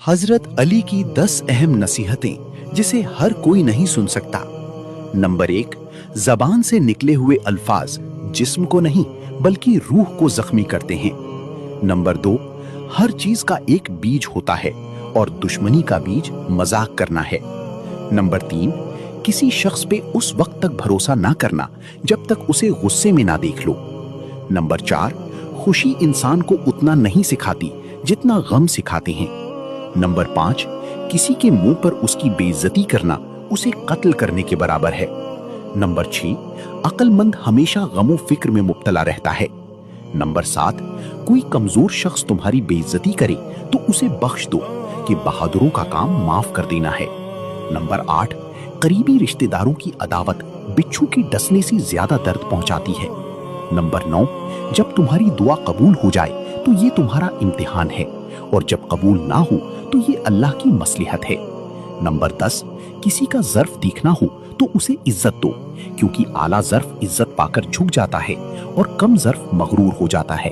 हजरत अली की 10 अहम नसीहतें जिसे हर कोई नहीं सुन सकता। नंबर 1, जबान से निकले हुए अल्फाज जिस्म को नहीं बल्कि रूह को जख्मी करते हैं। नंबर 2, हर चीज का एक बीज होता है और दुश्मनी का बीज मजाक करना है। नंबर 3, किसी शख्स पे उस वक्त तक भरोसा ना करना जब तक उसे गुस्से में ना देख लो। नंबर 4, खुशी इंसान को उतना नहीं सिखाती जितना गम सिखाते हैं। नंबर 5, किसी के मुंह पर उसकी बेइज्जती करना उसे कत्ल करने के बराबर है। नंबर 6, अक्लमंद हमेशा गमो फिक्र में मुब्तला रहता है। नंबर 7, कोई कमजोर शख्स तुम्हारी बेइज्जती करे तो उसे बख्श दो कि बहादुरों का काम माफ कर देना है। नंबर 8, करीबी रिश्तेदारों की अदावत बिच्छू के डसने से ज्यादा दर्द पहुंचाती है। नंबर 9, जब तुम्हारी दुआ कबूल हो जाए तो ये तुम्हारा इम्तिहान है और जब कबूल ना हो तो ये अल्लाह की मसलिहत है। नंबर 10, किसी का ज़र्फ देखना हो तो उसे इज्जत दो, क्योंकि आला ज़र्फ इज्जत पाकर झुक जाता है और कम ज़र्फ मगरूर हो जाता है।